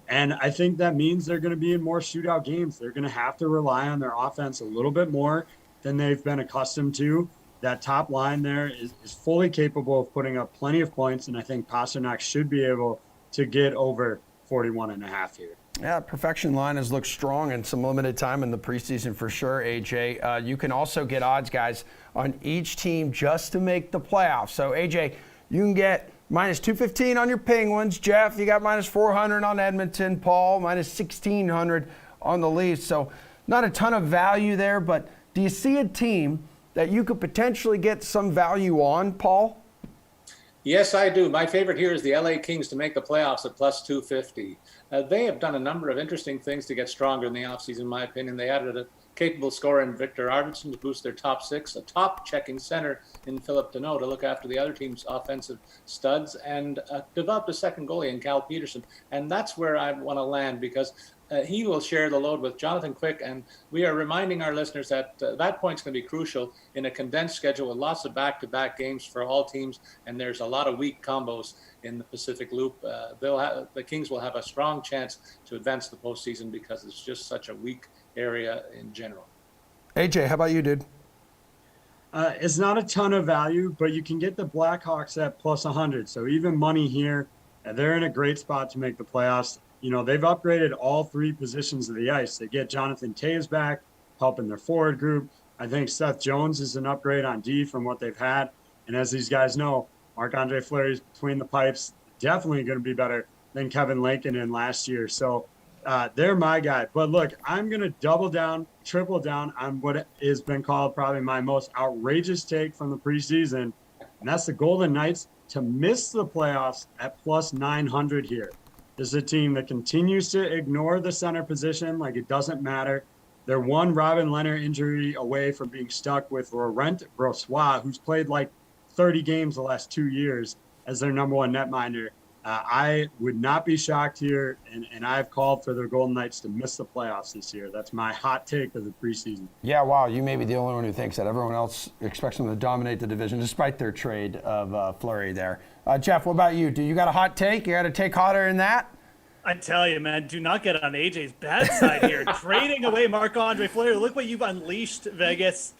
And I think that means they're going to be in more shootout games. They're going to have to rely on their offense a little bit more. than they've been accustomed to. That top line there is fully capable of putting up plenty of points, and I think Pasternak should be able to get over 41.5 here. Yeah, perfection line has looked strong in some limited time in the preseason for sure, AJ. You can also get odds, guys, on each team just to make the playoffs. So, AJ, you can get minus 215 on your Penguins. Jeff, you got minus 400 on Edmonton. Paul, minus 1,600 on the Leafs. So, not a ton of value there, but do you see a team that you could potentially get some value on, Paul? Yes, I do. My favorite here is the LA Kings to make the playoffs at plus 250. They have done a number of interesting things to get stronger in the offseason, in my opinion. They added a capable scorer in Victor Arvidsson to boost their top six, a top checking center in Philip Deneau to look after the other team's offensive studs, and developed a second goalie in Cal Peterson. And that's where I want to land, because he will share the load with Jonathan Quick, and we are reminding our listeners that that point's going to be crucial in a condensed schedule with lots of back-to-back games for all teams, and there's a lot of weak combos in the Pacific Loop. The Kings will have a strong chance to advance the postseason because it's just such a weak area in general. AJ, how about you, dude? It's not a ton of value, but you can get the Blackhawks at plus 100. So even money here, they're in a great spot to make the playoffs. You know, they've upgraded all three positions of the ice. They get Jonathan Toews back, helping their forward group. I think Seth Jones is an upgrade on D from what they've had. And as these guys know, Marc-Andre Fleury's between the pipes, definitely going to be better than Kevin Lankinen last year. So they're my guy. But look, I'm going to double down, triple down on what has been called probably my most outrageous take from the preseason, and that's the Golden Knights to miss the playoffs at plus 900 here. This is a team that continues to ignore the center position like it doesn't matter. They're one Robin Lehner injury away from being stuck with Laurent Brossoit, who's played like 30 games the last 2 years as their number one netminder. I would not be shocked here, and I've called for the Golden Knights to miss the playoffs this year. That's my hot take of the preseason. Yeah, wow, you may be the only one who thinks that. Everyone else expects them to dominate the division, despite their trade of Fleury there. Jeff, what about you? Do you got a hot take? You got a take hotter than that? I tell you, man, do not get on AJ's bad side here. Trading away Marc-Andre Fleury. Look what you've unleashed, Vegas.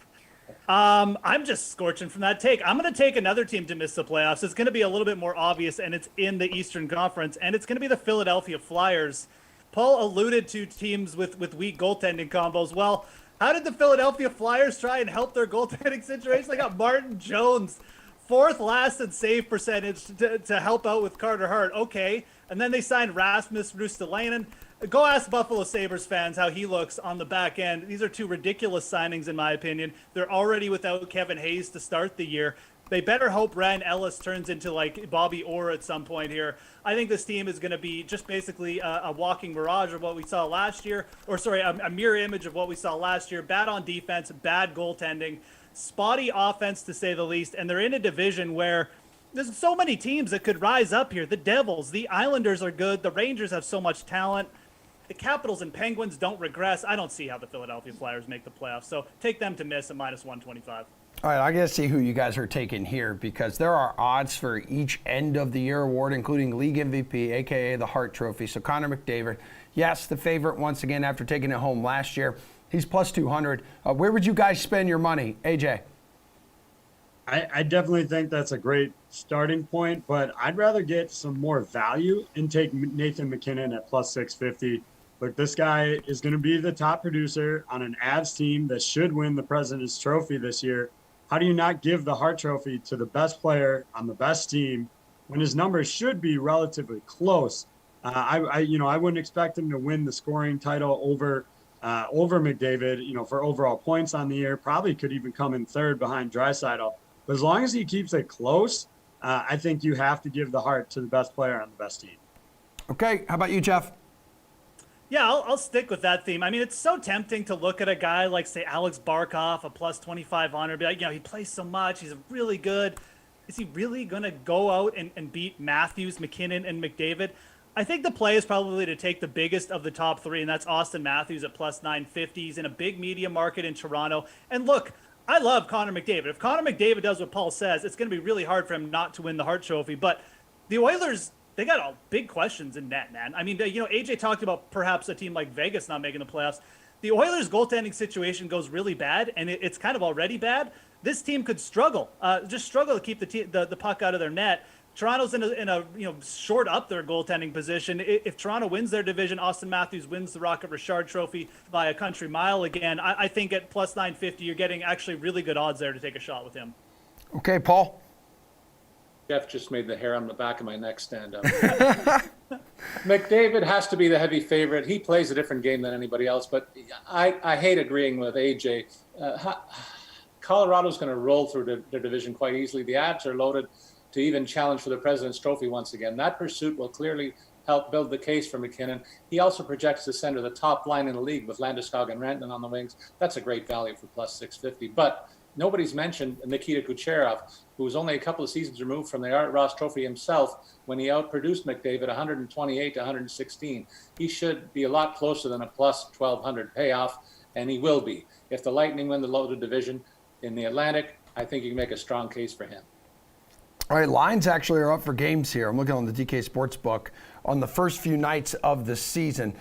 I'm just scorching from that take. I'm going to take another team to miss the playoffs. It's going to be a little bit more obvious, and it's in the Eastern Conference, and it's going to be the Philadelphia Flyers. Paul alluded to teams with weak goaltending combos. Well, how did the Philadelphia Flyers try and help their goaltending situation? They got Martin Jones, fourth last in save percentage to help out with Carter Hart. Okay. And then they signed Rasmus Ristolainen. Go ask Buffalo Sabres fans how he looks on the back end. These are two ridiculous signings, in my opinion. They're already without Kevin Hayes to start the year. They better hope Ryan Ellis turns into like Bobby Orr at some point here. I think this team is going to be just basically a walking mirage of what we saw last year, or sorry, a mirror image of what we saw last year. Bad on defense, bad goaltending, spotty offense to say the least, and they're in a division where there's so many teams that could rise up here. The Devils, the Islanders are good. The Rangers have so much talent. The Capitals and Penguins don't regress. I don't see how the Philadelphia Flyers make the playoffs. So take them to miss at minus 125. All right, I got to see who you guys are taking here, because there are odds for each end of the year award, including league MVP, a.k.a. the Hart Trophy. So Connor McDavid, yes, the favorite once again after taking it home last year. He's plus 200. Where would you guys spend your money, AJ? I definitely think that's a great starting point, but I'd rather get some more value and take Nathan McKinnon at plus 650. Look, this guy is going to be the top producer on an Avs team that should win the President's Trophy this year. How do you not give the Hart Trophy to the best player on the best team when his numbers should be relatively close? I wouldn't expect him to win the scoring title over McDavid, for overall points on the year. Probably could even come in third behind Draisaitl. But as long as he keeps it close, I think you have to give the Hart to the best player on the best team. Okay, how about you, Jeff? Yeah, I'll stick with that theme. I mean, it's so tempting to look at a guy like, say, Alex Barkov, a plus 2,500, be like, he plays so much, he's really good. Is he really going to go out and beat Matthews, McKinnon, and McDavid? I think the play is probably to take the biggest of the top three, and that's Austin Matthews at plus 950. He's in a big media market in Toronto. And look, I love Connor McDavid. If Connor McDavid does what Paul says, it's going to be really hard for him not to win the Hart Trophy. But the Oilers, they got big questions in net, man. I mean, AJ talked about perhaps a team like Vegas not making the playoffs. the Oilers' goaltending situation goes really bad, and it's kind of already bad, this team could struggle to keep the puck out of their net. Toronto's in a short up their goaltending position. If Toronto wins their division, Austin Matthews wins the Rocket Richard Trophy by a country mile again. I think at plus 950, you're getting actually really good odds there to take a shot with him. Okay, Paul. Jeff just made the hair on the back of my neck stand up. McDavid has to be the heavy favorite. He plays a different game than anybody else, but I hate agreeing with AJ. Colorado's going to roll through their division quite easily. The Avs are loaded to even challenge for the President's Trophy once again. That pursuit will clearly help build the case for McKinnon. He also projects to center the top line in the league with Landeskog and Rantanen on the wings. That's a great value for plus 650. But nobody's mentioned Nikita Kucherov, who was only a couple of seasons removed from the Art Ross Trophy himself when he outproduced McDavid 128 to 116. He should be a lot closer than a plus 1,200 payoff, and he will be. If the Lightning win the loaded division in the Atlantic, I think you can make a strong case for him. All right, lines actually are up for games here. I'm looking on the DK Sportsbook on the first few nights of the season.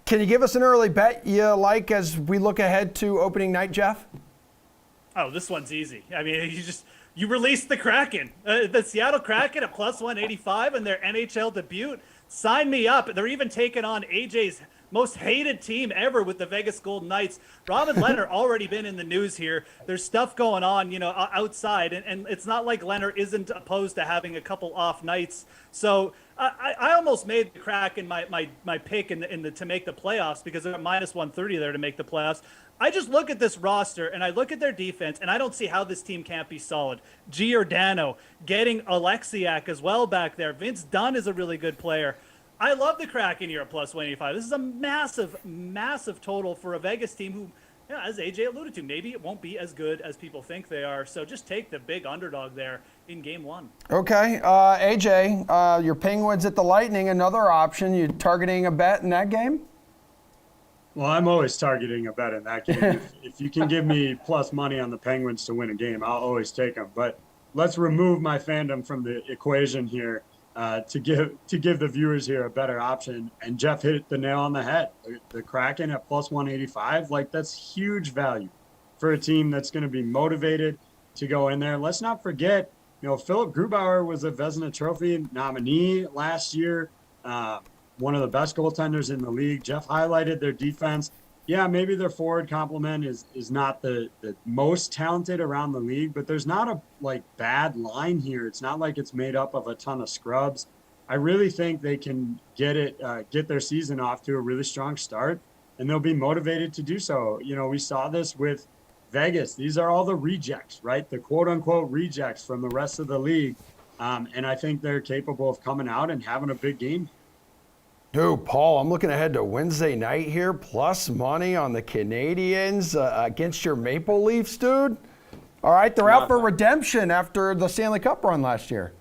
Can you give us an early bet you like as we look ahead to opening night, Jeff? Oh, this one's easy. I mean, you released the Kraken, the Seattle Kraken at plus 185 in their NHL debut. Sign me up. They're even taking on AJ's most hated team ever with the Vegas Golden Knights. Robin Lehner already been in the news here. There's stuff going on, outside, and it's not like Lehner isn't opposed to having a couple off nights. So I almost made the Kraken my pick to make the playoffs because they're at minus 130 there to make the playoffs. I just look at this roster and I look at their defense and I don't see how this team can't be solid. Giordano, getting Alexiak as well back there. Vince Dunn is a really good player. I love the Kraken here at plus 185. This is a massive, massive total for a Vegas team who, as AJ alluded to, maybe it won't be as good as people think they are. So just take the big underdog there in game one. Okay, AJ, your Penguins at the Lightning, another option. You targeting a bet in that game? Well, I'm always targeting a bet in that game. if you can give me plus money on the Penguins to win a game, I'll always take them. But let's remove my fandom from the equation here. To give the viewers here a better option. And Jeff hit the nail on the head. The Kraken at plus 185, that's huge value for a team that's going to be motivated to go in there. Let's not forget, Philip Grubauer was a Vezina Trophy nominee last year, one of the best goaltenders in the league. Jeff highlighted their defense. Yeah, maybe their forward complement is not the most talented around the league, but there's not a bad line here. It's not like it's made up of a ton of scrubs. I really think they can get their season off to a really strong start, and they'll be motivated to do so. We saw this with Vegas. These are all the rejects, right? The quote unquote rejects from the rest of the league. And I think they're capable of coming out and having a big game. Dude, Paul, I'm looking ahead to Wednesday night here, plus money on the Canadians against your Maple Leafs, dude. All right, they're out for redemption after the Stanley Cup run last year.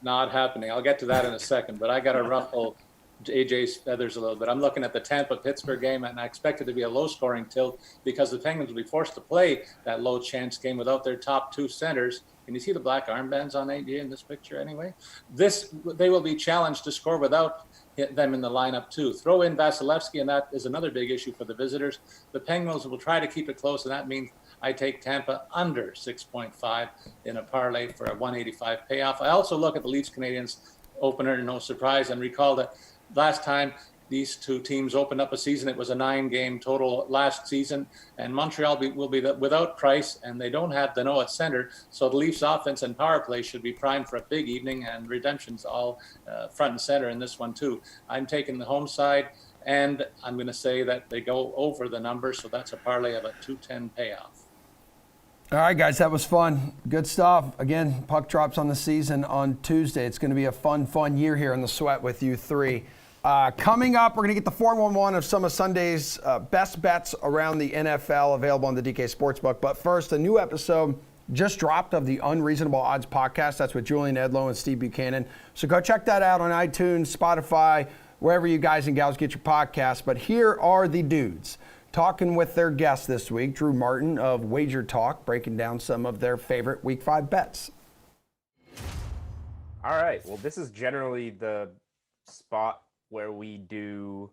Not happening. I'll get to that in a second, but I got to ruffle AJ's feathers a little bit. I'm looking at the Tampa-Pittsburgh game, and I expect it to be a low-scoring tilt because the Penguins will be forced to play that low-chance game without their top two centers. Can you see the black armbands on AJ in this picture anyway? They will be challenged to score without them in the lineup too. Throw in Vasilevsky, and that is another big issue for the visitors. The Penguins will try to keep it close, and that means I take Tampa under 6.5 in a parlay for a 185 payoff. I also look at the Leafs-Canadiens opener, no surprise, and recall that last time these two teams opened up a season, it was a 9-game total last season, and Montreal will be without Price, and they don't have Danault at center, so the Leafs offense and power play should be primed for a big evening, and redemption's all front and center in this one too. I'm taking the home side, and I'm going to say that they go over the number, so that's a parlay of a 210 payoff. All right, guys, that was fun. Good stuff. Again, puck drops on the season on Tuesday. It's going to be a fun year here in the Sweat with you three. Coming up, we're going to get the 411 of some of Sunday's best bets around the NFL available on the DK Sportsbook. But first, a new episode just dropped of the Unreasonable Odds podcast. That's with Julian Edlow and Steve Buchanan. So go check that out on iTunes, Spotify, wherever you guys and gals get your podcasts. But here are the dudes talking with their guest this week, Drew Martin of Wager Talk, breaking down some of their favorite Week 5 bets. All right. Well, this is generally the spot where we do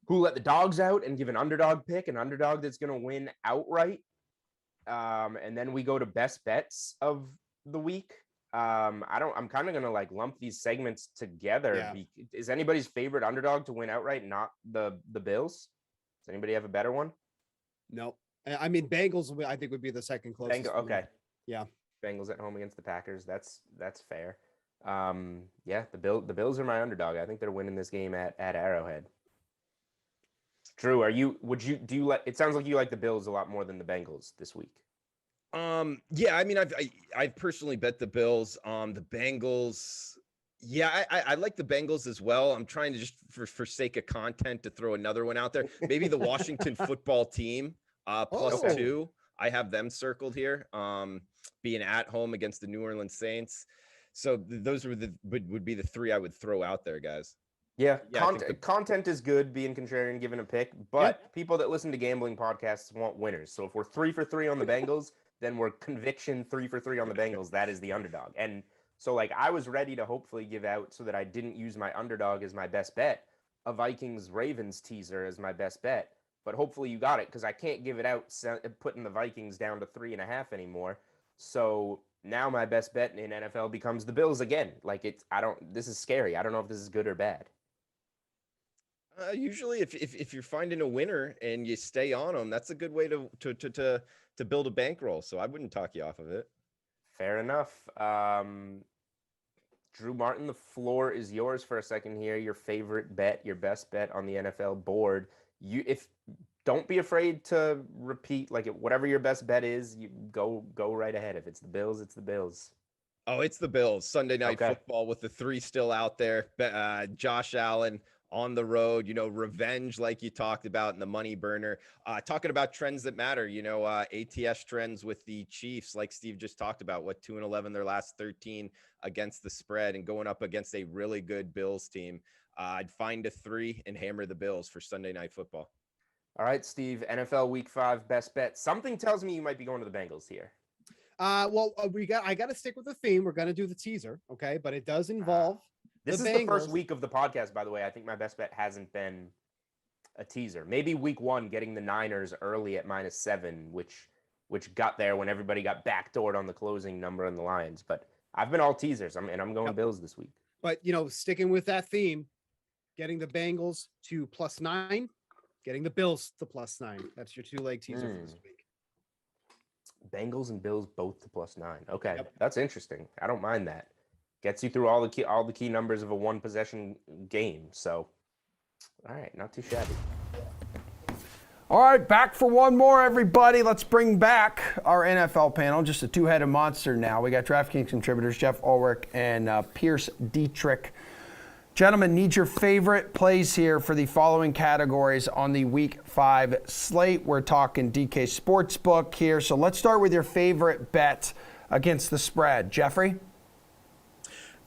who let the dogs out and give an underdog pick, an underdog that's going to win outright. And then we go to best bets of the week. I'm kind of going to like lump these segments together. Yeah. Is anybody's favorite underdog to win outright not the Bills? Does anybody have a better one? No, I mean Bengals. I think would be the second closest. Okay. Yeah. Bengals at home against the Packers. That's fair. Yeah, the Bills are my underdog. I think they're winning this game at Arrowhead. Drew, do you like? It sounds like you like the Bills a lot more than the Bengals this week. Yeah, I mean, I've personally bet the Bills. The Bengals. Yeah, I like the Bengals as well. I'm trying to just for sake of content to throw another one out there. Maybe the Washington football team +2. I have them circled here. Being at home against the New Orleans Saints. So those would be the three I would throw out there, guys. Yeah, content is good, being contrarian, giving a pick, but people that listen to gambling podcasts want winners. So if we're 3 for 3 on the Bengals, then we're conviction 3 for 3 on the Bengals. That is the underdog. And so like I was ready to hopefully give out, so that I didn't use my underdog as my best bet, a Vikings-Ravens teaser as my best bet. But hopefully you got it, because I can't give it out putting the Vikings down to 3.5 anymore. So now my best bet in NFL becomes the Bills again. Like this is scary. I don't know if this is good or bad. Usually, if you're finding a winner and you stay on them, that's a good way to build a bankroll. So I wouldn't talk you off of it. Fair enough. Drew Martin, the floor is yours for a second here. Your favorite bet, your best bet on the NFL board. Don't be afraid to repeat, like whatever your best bet is. You go right ahead. If it's the Bills, it's the Bills. Oh, it's the Bills. Sunday Night Football with the 3 still out there. Josh Allen on the road, revenge like you talked about, and the money burner. Talking about trends that matter, ATS trends with the Chiefs, like Steve just talked about, 2-11 their last 13 against the spread, and going up against a really good Bills team. I'd find a 3 and hammer the Bills for Sunday Night Football. All right, Steve, NFL Week 5 best bet. Something tells me you might be going to the Bengals here. I got to stick with the theme. We're going to do the teaser, okay? But it does involve This is the first week of the podcast, by the way. I think my best bet hasn't been a teaser. Maybe week 1, getting the Niners early at -7, which got there when everybody got backdoored on the closing number on the Lions. But I've been all teasers, I'm going Bills this week. But, sticking with that theme, getting the Bengals to +9, getting the Bills to +9. That's your 2-leg teaser for this week. Bengals and Bills both to +9. Okay, That's interesting. I don't mind that. Gets you through all the key numbers of a 1-possession game. So, all right, not too shabby. All right, back for one more, everybody. Let's bring back our NFL panel. Just a 2-headed monster now. We got DraftKings contributors Jeff Ulrich and Pierce Dietrich. Gentlemen, need your favorite plays here for the following categories on the Week 5 slate. We're talking DK Sportsbook here. So let's start with your favorite bet against the spread. Jeffrey?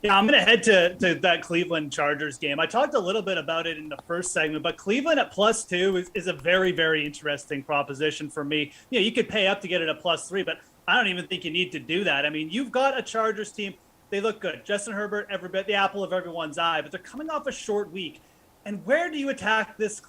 Yeah, I'm going to head to that Cleveland Chargers game. I talked a little bit about it in the first segment, but Cleveland at +2 is a very, very interesting proposition for me. You could pay up to get it at +3, but I don't even think you need to do that. I mean, you've got a Chargers team. They look good. Justin Herbert, every bit, the apple of everyone's eye, but they're coming off a short week. And where do you attack this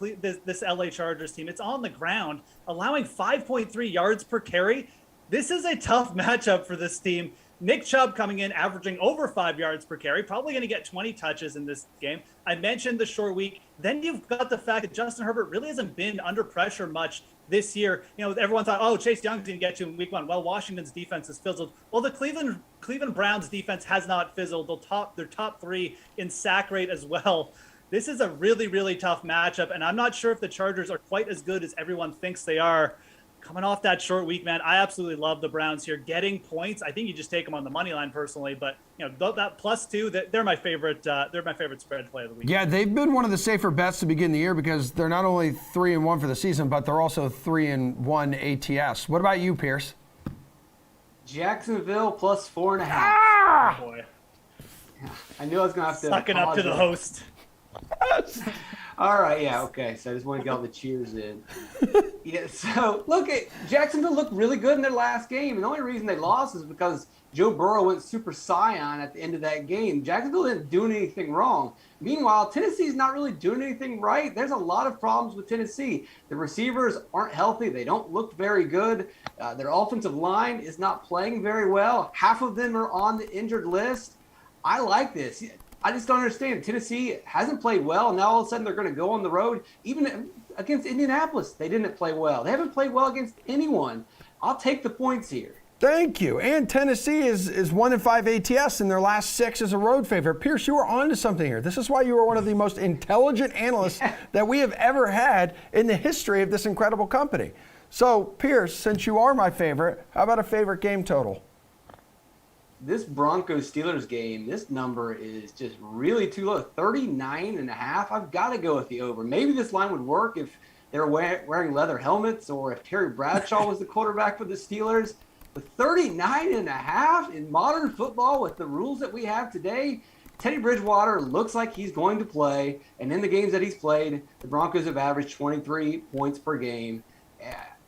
LA Chargers team? It's on the ground, allowing 5.3 yards per carry. This is a tough matchup for this team. Nick Chubb coming in, averaging over 5 yards per carry, probably going to get 20 touches in this game. I mentioned the short week. Then you've got the fact that Justin Herbert really hasn't been under pressure much this year. Everyone thought, Chase Young's going to get to in week 1. Well, Washington's defense has fizzled. Well, the Cleveland Browns defense has not fizzled. They're top 3 in sack rate as well. This is a really, really tough matchup, and I'm not sure if the Chargers are quite as good as everyone thinks they are. Coming off that short week, man, I absolutely love the Browns here. Getting points, I think you just take them on the money line personally. But that +2, they're my favorite. They're my favorite spread play of the week. Yeah, they've been one of the safer bets to begin the year because they're not only 3-1 for the season, but they're also 3-1 ATS. What about you, Pierce? Jacksonville +4.5. Oh boy, I knew I was gonna have to. Sucking up to the host. All right, yeah, okay. So I just want to get all the cheers in. Yeah, so look, Jacksonville looked really good in their last game. And the only reason they lost is because Joe Burrow went Super Saiyan at the end of that game. Jacksonville didn't do anything wrong. Meanwhile, Tennessee's not really doing anything right. There's a lot of problems with Tennessee. The receivers aren't healthy. They don't look very good. Their offensive line is not playing very well. Half of them are on the injured list. I like this. I just don't understand. Tennessee hasn't played well, and now all of a sudden they're going to go on the road. Even against Indianapolis, they didn't play well. They haven't played well against anyone. I'll take the points here. Thank you. And Tennessee is 1-5 ATS in their last 6 as a road favorite. Pierce, you were on to something here. This is why you are one of the most intelligent analysts that we have ever had in the history of this incredible company. So, Pierce, since you are my favorite, how about a favorite game total? This Broncos-Steelers game, this number is just really too low. 39.5. I've got to go with the over. Maybe this line would work if they're wearing leather helmets or if Terry Bradshaw was the quarterback for the Steelers. But 39.5 in modern football with the rules that we have today, Teddy Bridgewater looks like he's going to play. And in the games that he's played, the Broncos have averaged 23 points per game.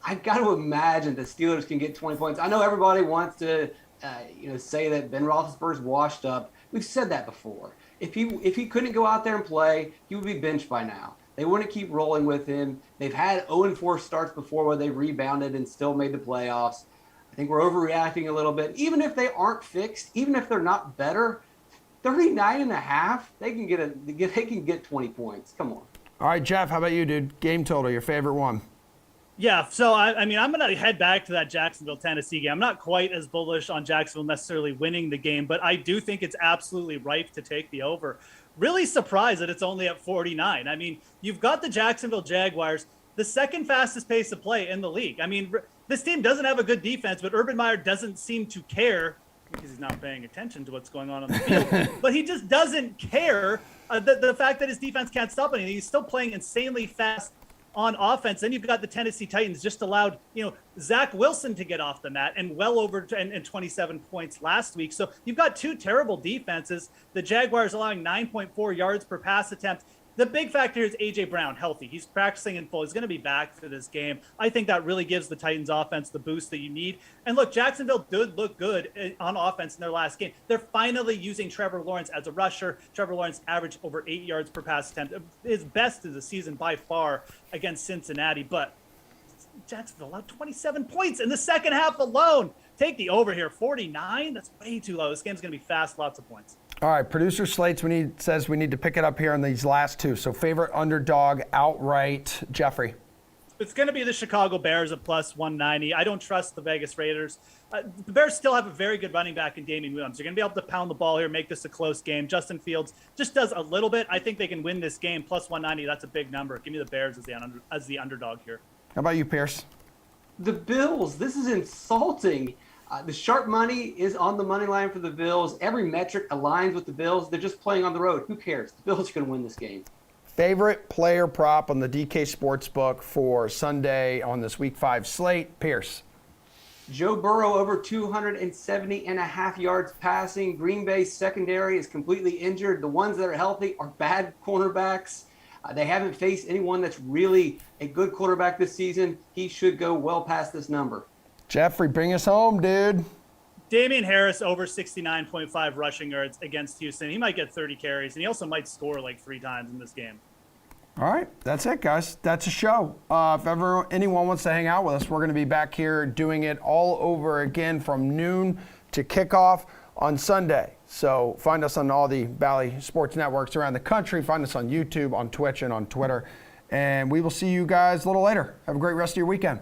I've got to imagine the Steelers can get 20 points. I know everybody wants to say that Ben Roethlisberger's washed up. We've said that before. If he couldn't go out there and play, he would be benched by now. They wouldn't keep rolling with him. They've had 0-4 starts before where they rebounded and still made the playoffs. I think we're overreacting a little bit. Even if they aren't fixed, even if they're not better, 39.5, they can get 20 points. Come on. All right, Jeff, how about you, dude? Game total, your favorite one. Yeah, so I mean, I'm going to head back to that Jacksonville-Tennessee game. I'm not quite as bullish on Jacksonville necessarily winning the game, but I do think it's absolutely ripe to take the over. Really surprised that it's only at 49. I mean, you've got the Jacksonville Jaguars, the second fastest pace of play in the league. I mean, this team doesn't have a good defense, but Urban Meyer doesn't seem to care because he's not paying attention to what's going on the field. But he just doesn't care the fact that his defense can't stop anything. He's still playing insanely fast on offense. Then you've got the Tennessee Titans just allowed, Zach Wilson to get off the mat and well over and 27 points last week. So you've got two terrible defenses. The Jaguars allowing 9.4 yards per pass attempt. The big factor is A.J. Brown healthy. He's practicing in full. He's going to be back for this game. I think that really gives the Titans offense the boost that you need. And look, Jacksonville did look good on offense in their last game. They're finally using Trevor Lawrence as a rusher. Trevor Lawrence averaged over 8 yards per pass attempt. His best of the season by far against Cincinnati. But Jacksonville allowed 27 points in the second half alone. Take the over here. 49? That's way too low. This game's going to be fast, lots of points. All right, producer Slates says we need to pick it up here on these last two. So favorite underdog outright, Jeffrey. It's going to be the Chicago Bears at plus 190. I don't trust the Vegas Raiders. The Bears still have a very good running back in Damian Williams. They're going to be able to pound the ball here, make this a close game. Justin Fields just does a little bit. I think they can win this game. Plus 190, that's a big number. Give me the Bears as the underdog here. How about you, Pierce? The Bills, this is insulting. The sharp money is on the money line for the Bills. Every metric aligns with the Bills. They're just playing on the road. Who cares? The Bills are going to win this game. Favorite player prop on the DK Sportsbook for Sunday on this Week 5 slate, Pierce. Joe Burrow over 270.5 yards passing. Green Bay's secondary is completely injured. The ones that are healthy are bad cornerbacks. They haven't faced anyone that's really a good quarterback this season. He should go well past this number. Jeffrey, bring us home, dude. Damian Harris over 69.5 rushing yards against Houston. He might get 30 carries, and he also might score like 3 times in this game. All right, that's it, guys. That's a show. If ever anyone wants to hang out with us, we're going to be back here doing it all over again from noon to kickoff on Sunday. So find us on all the Valley Sports Networks around the country. Find us on YouTube, on Twitch, and on Twitter. And we will see you guys a little later. Have a great rest of your weekend.